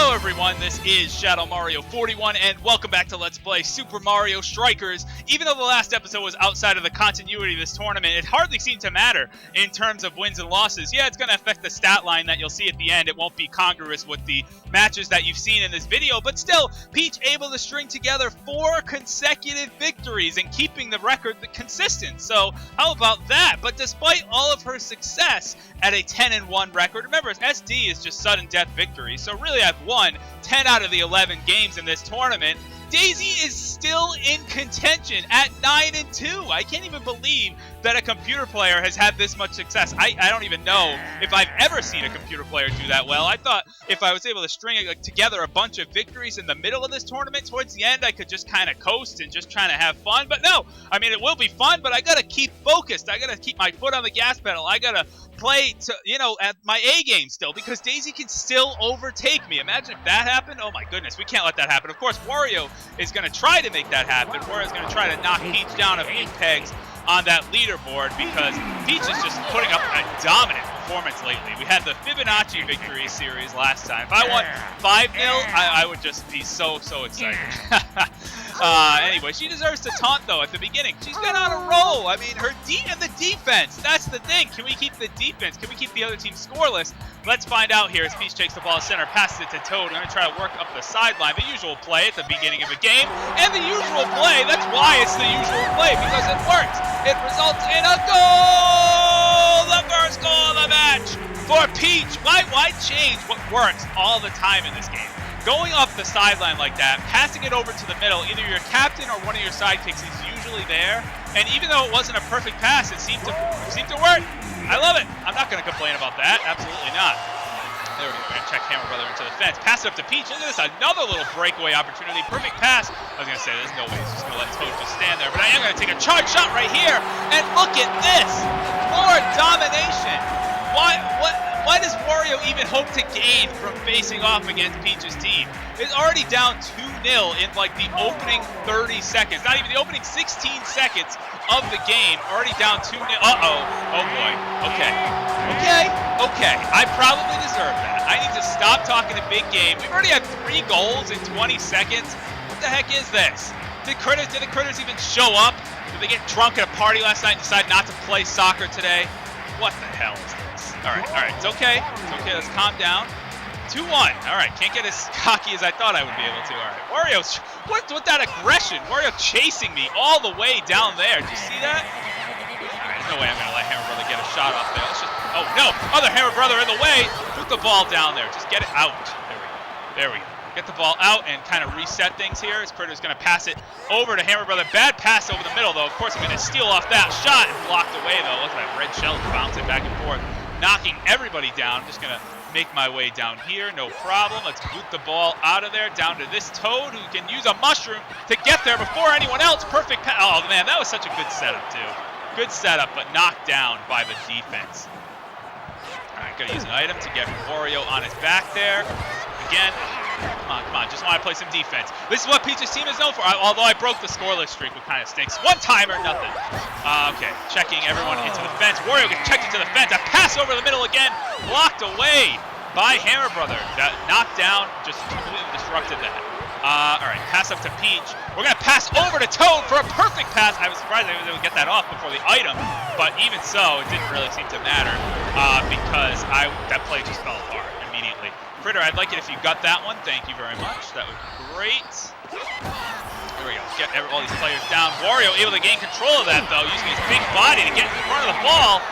Hello everyone, this is Shadow Mario 41 and welcome back to Let's Play Super Mario Strikers. Even though the last episode was outside of the continuity of this tournament, it hardly seemed to matter in terms of wins and losses. Yeah, it's going to affect the stat line that you'll see at the end. It won't be congruous with the matches that you've seen in this video, but still, Peach able to string together 4 consecutive victories and keeping the record consistent. So how about that? But despite all of her success at a 10-1 record, remember SD is just sudden death victories, so really I've won 10 out of the 11 games in this tournament. Daisy is still in contention at 9-2. I can't even believe that a computer player has had this much success. I don't even know if I've ever seen a computer player do that well. I thought if I was able to string together a bunch of victories in the middle of this tournament, towards the end I could just kind of coast and just trying to have fun. But no, I mean, it will be fun, but I got to keep focused. I got to keep my foot on the gas pedal. I got to play to, at my A game still, because Daisy can still overtake me. Imagine if that happened. Oh my goodness, we can't let that happen. Of course, Wario is going to try to make that happen. Wario's going to try to knock Peach down a few pegs on that leaderboard, because Peach is just putting up a dominant performance lately. We had the Fibonacci victory series last time. If I won 5-0, I would just be so excited. Anyway, she deserves to taunt, though, at the beginning. She's been on a roll. I mean, and the defense, that's the thing. Can we keep the defense? Can we keep the other team scoreless? Let's find out here as Peach takes the ball to center, passes it to Toad. We're going to try to work up the sideline. The usual play at the beginning of a game. And the usual play, that's why it's the usual play, because it works. It results in a goal! The first goal of the match for Peach. Why change what works all the time in this game? Going off the sideline like that, passing it over to the middle, either your captain or one of your sidekicks is usually there. And even though it wasn't a perfect pass, it seemed to work. I love it. I'm not going to complain about that. Absolutely not. There we go. We're going to check Hammer Brother into the fence. Pass it up to Peach. Look at this. Another little breakaway opportunity. Perfect pass. I was going to say, there's no way he's just going to let Toad just stand there. But I am going to take a charge shot right here. And look at this. More domination. Why does Wario even hope to gain from facing off against Peach's team? It's already down 2-0 in like the opening 30 seconds. Not even the opening 16 seconds of the game. Already down 2-0. Uh-oh. Oh boy. Okay. I probably deserve that. I need to stop talking a big game. We've already had 3 goals in 20 seconds. What the heck is this? Did the critters even show up? Did they get drunk at a party last night and decide not to play soccer today? What the hell is this? All right, it's okay. Let's calm down. 2-1. All right, can't get as cocky as I thought I would be able to. All right, Wario's, what with that aggression? Wario chasing me all the way down there. Did you see that? All right, there's no way I'm going to let Hammer Brother get a shot off there. Let's just, oh no, other Hammer Brother in the way. Put the ball down there. Just get it out. There we go. Get the ball out and kind of reset things here. As Critter's going to pass it over to Hammer Brother. Bad pass over the middle, though. Of course, I'm going to steal off that shot and blocked away, though. Look at that red shell bouncing back and forth, knocking everybody down. I'm just going to make my way down here. No problem. Let's boot the ball out of there down to this Toad, who can use a mushroom to get there before anyone else. Perfect pass. Oh, man, that was such a good setup, too. Good setup, but knocked down by the defense. All right, going to use an item to get Wario on his back there. Again, come on, just want to play some defense. This is what Peach's team is known for, although I broke the scoreless streak, which kind of stinks. One-timer, nothing. Okay, checking everyone into the fence. Wario gets checked into the fence. A pass over the middle again, blocked away by Hammer Brother. That knockdown just completely disrupted that. All right, pass up to Peach. We're going to pass over to Toad for a perfect pass. I was surprised I was able to get that off before the item, but even so, it didn't really seem to matter because that play just fell apart immediately. Critter, I'd like it if you got that one. Thank you very much. That would be great. There we go. Get all these players down. Wario able to gain control of that, though, using his big body to get in front of the ball.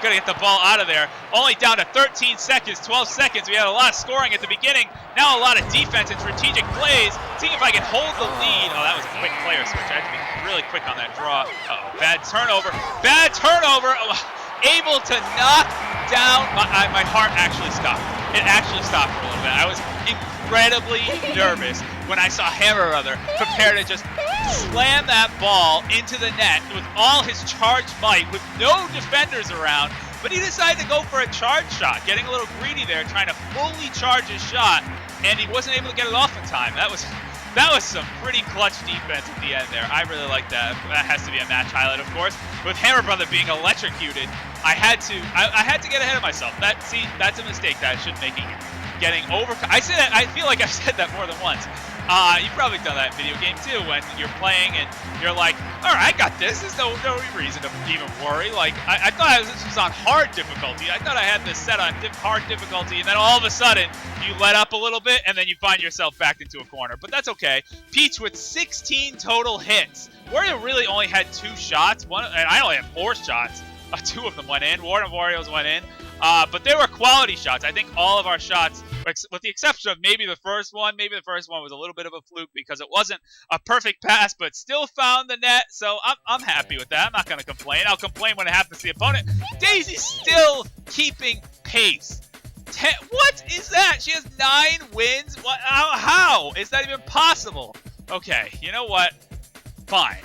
Got to get the ball out of there. Only down to 13 seconds, 12 seconds. We had a lot of scoring at the beginning. Now a lot of defense and strategic plays. Seeing if I can hold the lead. Oh, that was a quick player switch. I had to be really quick on that draw. Uh-oh, bad turnover. Oh, able to knock down. My heart actually stopped. It actually stopped for a little bit. I was incredibly nervous when I saw Hammer Brother prepare to just slam that ball into the net with all his charged might with no defenders around. But he decided to go for a charge shot, getting a little greedy there, trying to fully charge his shot, and he wasn't able to get it off in time. That was some pretty clutch defense at the end there. I really like that. That has to be a match highlight, of course. With Hammer Brother being electrocuted, I had to get ahead of myself. That's a mistake that I shouldn't make again. getting over. I say that. I feel like I've said that more than once. You've probably done that in video game too, when you're playing and you're like, all right, I got this. There's no reason to even worry. Like, I thought this was on hard difficulty. I thought I had this set on hard difficulty, and then all of a sudden, you let up a little bit, and then you find yourself backed into a corner. But that's okay. Peach with 16 total hits. Wario really only had 2 shots, and I only had 4 shots. 2 of them went in. One of Wario's went in. But they were quality shots. I think all of our shots, with the exception of maybe the first one was a little bit of a fluke because it wasn't a perfect pass, but still found the net. So I'm happy with that. I'm not going to complain. I'll complain when it happens to the opponent. Daisy's still keeping pace. What is that? She has 9 wins? What? How? Is that even possible? Okay, you know what? Fine.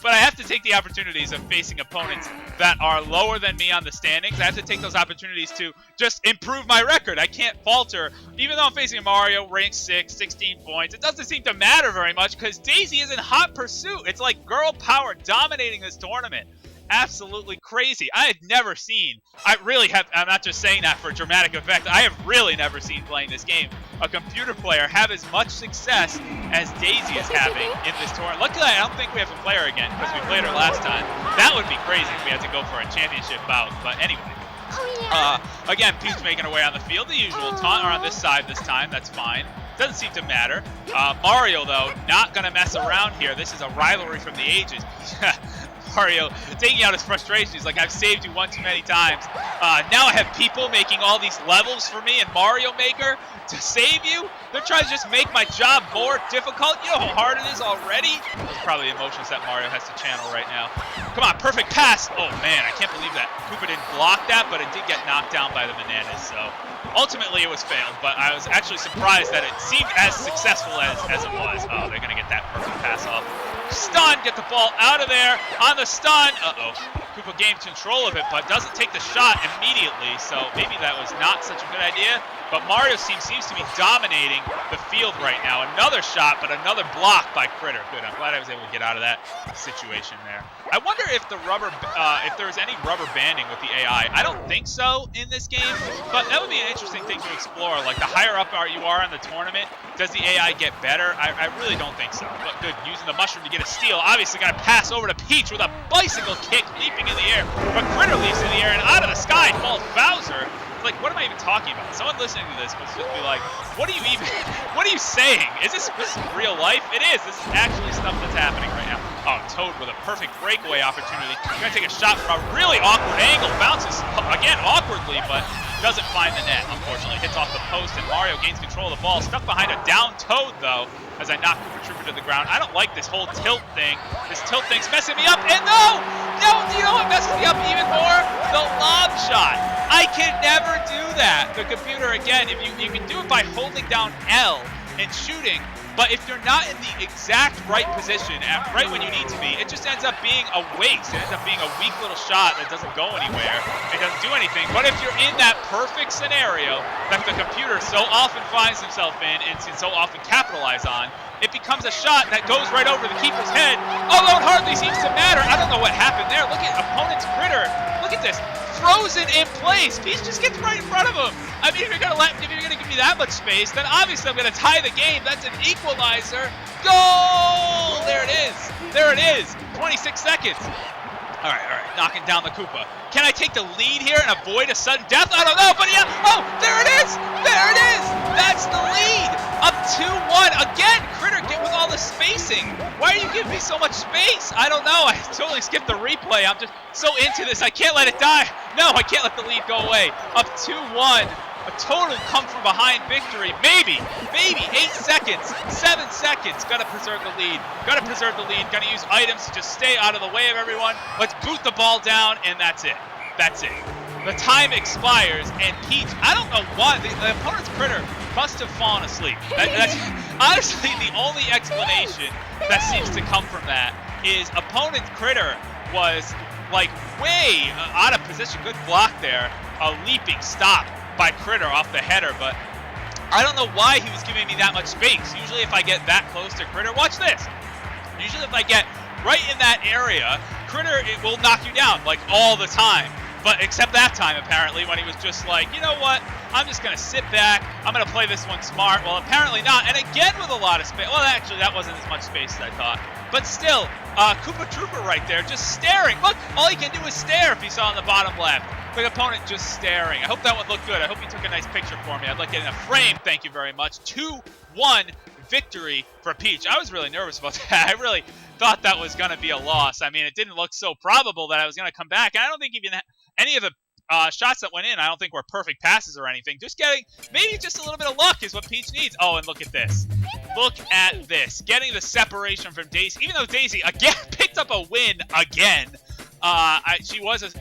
But I have to take the opportunities of facing opponents that are lower than me on the standings. I have to take those opportunities to just improve my record. I can't falter. Even though I'm facing a Mario, ranked 6, 16 points, it doesn't seem to matter very much because Daisy is in hot pursuit. It's like girl power dominating this tournament. Absolutely crazy. I had never seen, I'm not just saying that for dramatic effect, I have really never seen playing this game a computer player have as much success as Daisy is having in this tournament. Luckily, I don't think we have to play her again because we played her last time. That would be crazy if we had to go for a championship bout, but anyway. Again, Peach making her way on the field. The usual taunt are on this side this time. That's fine. Doesn't seem to matter. Mario, though, not going to mess around here. This is a rivalry from the ages. Mario taking out his frustration. He's like, I've saved you one too many times. Now I have people making all these levels for me in Mario Maker to save you. They're trying to just make my job more difficult. You know how hard it is already? Those are probably emotions that Mario has to channel right now. Come on, perfect pass. Oh, man, I can't believe that. Koopa didn't block that, but it did get knocked down by the bananas. So ultimately, it was failed, but I was actually surprised that it seemed as successful as it was. Oh, they're going to get that perfect pass off. Stun, get the ball out of there on the stun. Uh-oh. Koopa gained control of it, but doesn't take the shot immediately, so maybe that was not such a good idea. But Mario's team seems to be dominating the field right now. Another shot, but another block by Critter. Good, I'm glad I was able to get out of that situation there. I wonder if if there was any rubber banding with the AI. I don't think so in this game, but that would be an interesting thing to explore. Like, the higher up you are in the tournament, does the AI get better? I really don't think so. But good, using the mushroom to get a steal. Obviously, got to pass over to Peach with a bicycle kick, leaping in the air. But Critter leaps in the air, and out of the sky falls Bowser. Like, what am I even talking about? Someone listening to this must just be like, what are you saying? Is this real life? It is. This is actually stuff that's happening right now. Oh, Toad with a perfect breakaway opportunity. Gonna take a shot from a really awkward angle. Bounces, again, awkwardly, but doesn't find the net, unfortunately. Hits off the post, and Mario gains control of the ball. Stuck behind a down Toad, though, as I knock Koopa Troopa to the ground. I don't like this whole tilt thing. This tilt thing's messing me up, and no, you know what messes me up even more? The lob shot. I can never do that. The computer, again, if you can do it by holding down L and shooting, but if you're not in the exact right position, right when you need to be, it just ends up being a waste. It ends up being a weak little shot that doesn't go anywhere. It doesn't do anything. But if you're in that perfect scenario that the computer so often finds himself in and can so often capitalize on, it becomes a shot that goes right over the keeper's head, although it hardly seems to matter. I don't know what happened there. Look at opponent's Critter. Look at this. Frozen in place. Peach just gets right in front of him. I mean, if you're gonna give me that much space, then obviously I'm gonna tie the game. That's an equalizer. Goal! There it is. There it is. 26 seconds. All right. Knocking down the Koopa. Can I take the lead here and avoid a sudden death? I don't know, but yeah. Oh, there it is. There it is. That's the lead. Up 2-1. Again, Critter, get with all the spacing. Why are you giving me so much space? I don't know. I totally skipped the replay. I'm just so into this. I can't let it die. No, I can't let the lead go away. Up 2-1. A total come from behind victory. Maybe 8 seconds, 7 seconds. Gotta preserve the lead. Gonna use items to just stay out of the way of everyone. Let's boot the ball down, and that's it. The time expires, and Peach, I don't know why, the opponent's Critter must have fallen asleep. That's honestly the only explanation that seems to come from that is opponent's Critter was like way out of position. Good block there. A leaping stop by Critter off the header, but I don't know why he was giving me that much space. Usually if I get that close to Critter, watch this. Usually if I get right in that area, Critter, it will knock you down like all the time. But except that time, apparently, when he was just like, you know what? I'm just going to sit back. I'm going to play this one smart. Well, apparently not. And again with a lot of space. Well, actually, that wasn't as much space as I thought. But still, Koopa Trooper right there just staring. Look, all he can do is stare if you saw on the bottom left. The opponent just staring. I hope that one looked good. I hope you took a nice picture for me. I'd like it in a frame. Thank you very much. 2-1 victory for Peach. I was really nervous about that. I really thought that was going to be a loss. I mean, it didn't look so probable that I was going to come back. And I don't think even any of the shots that went in, I don't think were perfect passes or anything. Just getting maybe just a little bit of luck is what Peach needs. Oh, and look at this. Look at this. Getting the separation from Daisy. Even though Daisy, again, picked up a win again. She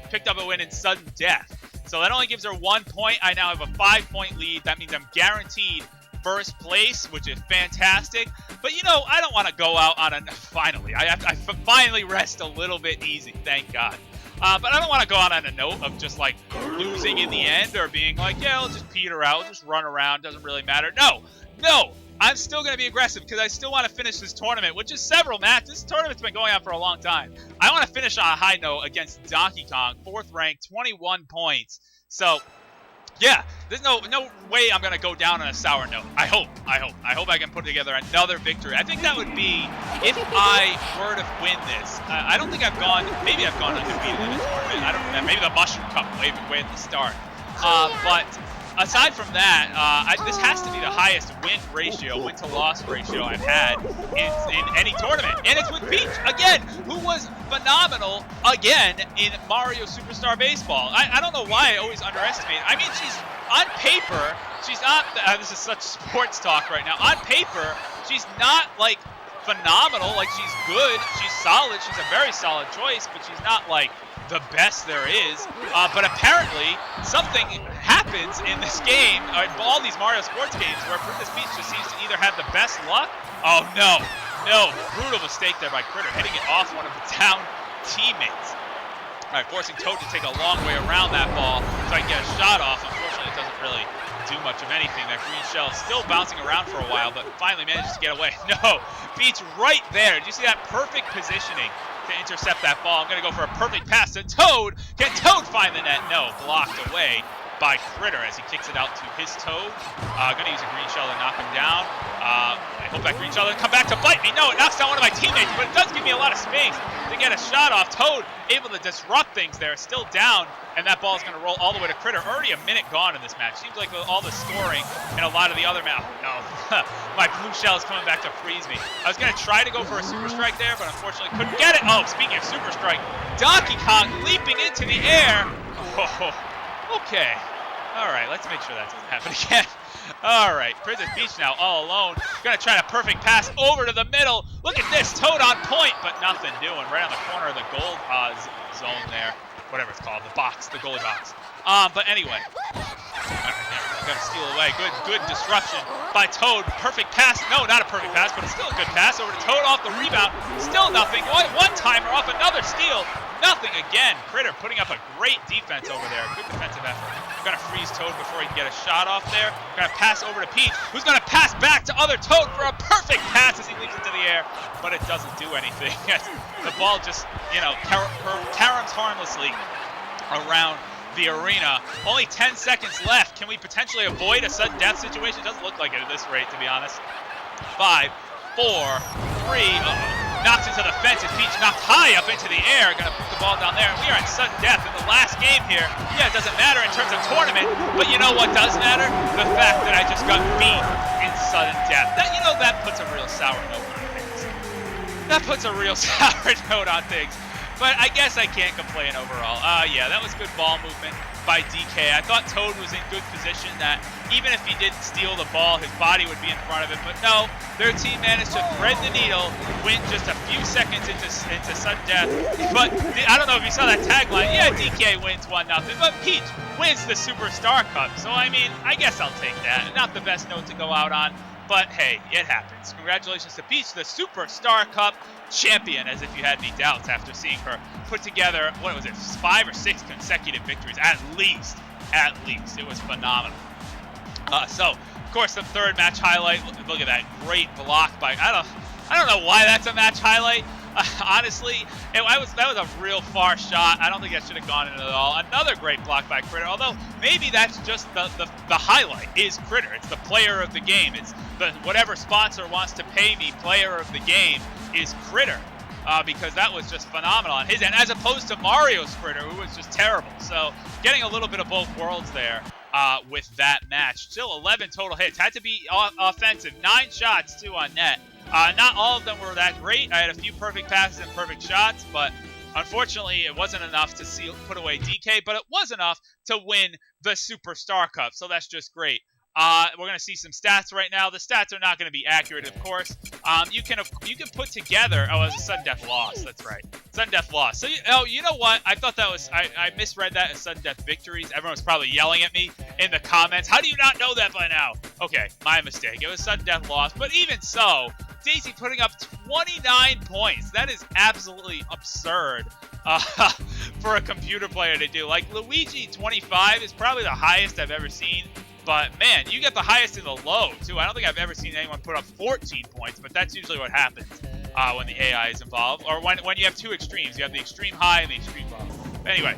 picked up a win in sudden death. So that only gives her 1 point. I now have a 5-point lead. That means I'm guaranteed first place, which is fantastic. But, you know, I don't want to go out on a... Finally. I finally rest a little bit easy. Thank God. But I don't want to go out on a note of just, like, losing in the end or being like, yeah, I'll just peter out, just run around, doesn't really matter. No! I'm still going to be aggressive because I still want to finish this tournament, which is several matches. This tournament's been going on for a long time. I want to finish on a high note against Donkey Kong, 4th ranked, 21 points. So, yeah, there's no way I'm going to go down on a sour note. I hope I can put together another victory. I think that would be if I were to win this. I don't think I've gone, maybe I've gone undefeated in this tournament. I don't know, maybe the Mushroom Cup way at the start. But aside from that, this has to be the highest win to loss ratio I've had in any tournament. And it's with Peach, again, who was phenomenal, again, in Mario Superstar Baseball. I don't know why I always underestimate it. I mean, she's, on paper, she's not, this is such sports talk right now. On paper, she's not, like, phenomenal. Like, she's good, she's solid, she's a very solid choice, but she's not, like, the best there is. But apparently, something happens in this game, all these Mario sports games, where Princess Peach just seems to either have the best luck. Oh, no. Brutal mistake there by Critter, hitting it off one of the down teammates. All right, forcing Toad to take a long way around that ball so I can get a shot off. Unfortunately, it doesn't really do much of anything. That green shell is still bouncing around for a while, but finally manages to get away. No, Peach right there. Did you see that perfect positioning to intercept that ball? I'm going to go for a perfect pass to Toad. Can Toad find the net? No, blocked away by Critter as he kicks it out to his Toad. Going to use a green shell to knock him down. I hope that green shell doesn't come back to bite me. No, it knocks down one of my teammates, but it does give me a lot of space to get a shot off. Toad able to disrupt things there, still down, and that ball is going to roll all the way to Critter. Already a minute gone in this match. Seems like all the scoring in a lot of the other matches. No, my blue shell is coming back to freeze me. I was going to try to go for a super strike there, but unfortunately couldn't get it. Oh, speaking of super strike, Donkey Kong leaping into the air. Oh, okay. All right, let's make sure that doesn't happen again. All right, Princess Peach now all alone. Gonna try a perfect pass over to the middle. Look at this, Toad on point, but nothing doing. Right on the corner of the gold zone there. Whatever it's called, the box, the goalie box. But anyway. All right, there we go. Gotta steal away. Good disruption by Toad. Perfect pass. No, not a perfect pass, but it's still a good pass. Over to Toad off the rebound. Still nothing. One-timer off another steal. Nothing again. Critter putting up a great defense over there. Good defensive effort. Gonna freeze Toad before he can get a shot off there. Gonna pass over to Peach, who's gonna pass back to other Toad for a perfect pass as he leaps into the air, but it doesn't do anything. The ball just, you know, caroms harmlessly around the arena. Only 10 seconds left. Can we potentially avoid a sudden death situation? It doesn't look like it at this rate, to be honest. 5, 4, 3, knocks into the fence as Peach knocked high up into the air. Gonna put the ball down there. We are in sudden death in the last game here. Yeah, it doesn't matter in terms of tournament, but you know what does matter? The fact that I just got beat in sudden death. That, you know, that puts a real sour note on things. That puts a real sour note on things. But I guess I can't complain overall. Yeah, that was good ball movement by DK. I thought Toad was in good position that even if he didn't steal the ball, his body would be in front of it. But no, their team managed to thread the needle, win just a few seconds into sudden death. But I don't know if you saw that tagline. Yeah, DK wins 1-0, but Peach wins the Superstar Cup. So, I mean, I guess I'll take that. Not the best note to go out on, but hey, it happens. Congratulations to Peach, the Superstar Cup champion, as if you had any doubts after seeing her put together, what was it, 5 or 6 consecutive victories, at least. It was phenomenal. So, of course, the third match highlight, look at that great block by, I don't know why that's a match highlight. honestly, that was a real far shot. I don't think that should have gone in at all. Another great block by Critter, although maybe that's just the highlight is Critter. It's the player of the game. It's whatever sponsor wants to pay me player of the game is Critter. Because that was just phenomenal on his end, as opposed to Mario's Critter, who was just terrible. So getting a little bit of both worlds there with that match. Still 11 total hits. Had to be offensive. 9 shots, too, on net. Not all of them were that great. I had a few perfect passes and perfect shots, but unfortunately it wasn't enough to put away DK, but it was enough to win the Superstar Cup, so that's just great. We're going to see some stats right now. The stats are not going to be accurate, of course. You can put together... Oh, it was a sudden death loss. That's right. Sudden death loss. So, you know what? I thought that was... I misread that as sudden death victories. Everyone's probably yelling at me in the comments. How do you not know that by now? Okay, my mistake. It was sudden death loss. But even so, Daisy putting up 29 points. That is absolutely absurd for a computer player to do. Like, Luigi 25 is probably the highest I've ever seen. But, man, you get the highest in the low, too. I don't think I've ever seen anyone put up 14 points, but that's usually what happens when the AI is involved. Or when you have two extremes. You have the extreme high and the extreme low. Anyway,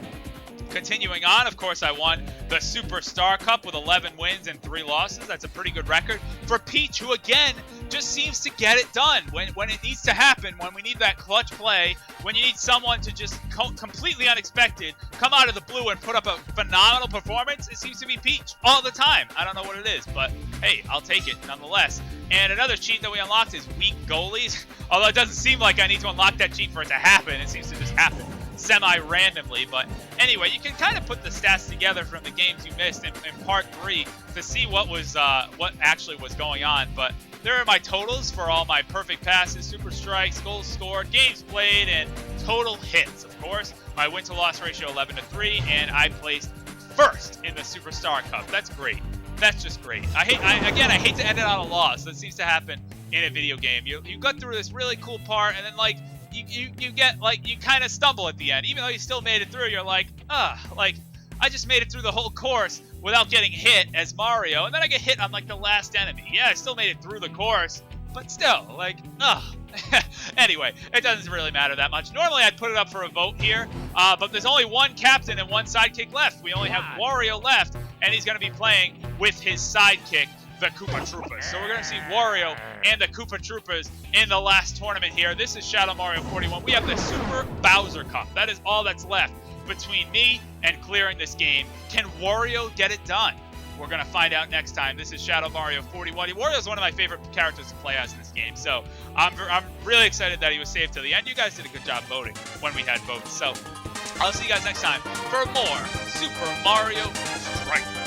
continuing on, of course, I won the Superstar Cup with 11 wins and 3 losses. That's a pretty good record for Peach, who, again, just seems to get it done when it needs to happen, when we need that clutch play, when you need someone to just completely unexpected come out of the blue and put up a phenomenal performance. It seems to be Peach all the time. I don't know what it is, but hey, I'll take it nonetheless. And another cheat that we unlocked is weak goalies, although it doesn't seem like I need to unlock that cheat for it to happen. It seems to just happen semi-randomly. But anyway, you can kind of put the stats together from the games you missed in part 3 to see what actually was going on. But there are my totals for all my perfect passes, super strikes, goals scored, games played, and total hits. Of course, my win-to-loss ratio 11-3, and I placed first in the Superstar Cup. That's great. That's just great. I hate to end it on a loss. That seems to happen in a video game. You got through this really cool part, and then like you kind of stumble at the end, even though you still made it through. You're like, I just made it through the whole course without getting hit as Mario, and then I get hit on like the last enemy. Yeah, I still made it through the course, but still, like, Anyway, it doesn't really matter that much. Normally, I'd put it up for a vote here, but there's only one captain and one sidekick left. We only have Wario left, and he's going to be playing with his sidekick, the Koopa Troopas. So we're going to see Wario and the Koopa Troopas in the last tournament here. This is Shadow Mario 41. We have the Super Bowser Cup. That is all that's left between me and clearing this game. Can Wario get it done? We're going to find out next time. This is Shadow Mario 41. Wario is one of my favorite characters to play as in this game, so I'm really excited that he was saved to the end. You guys did a good job voting when we had votes. So I'll see you guys next time for more Super Mario Strikers.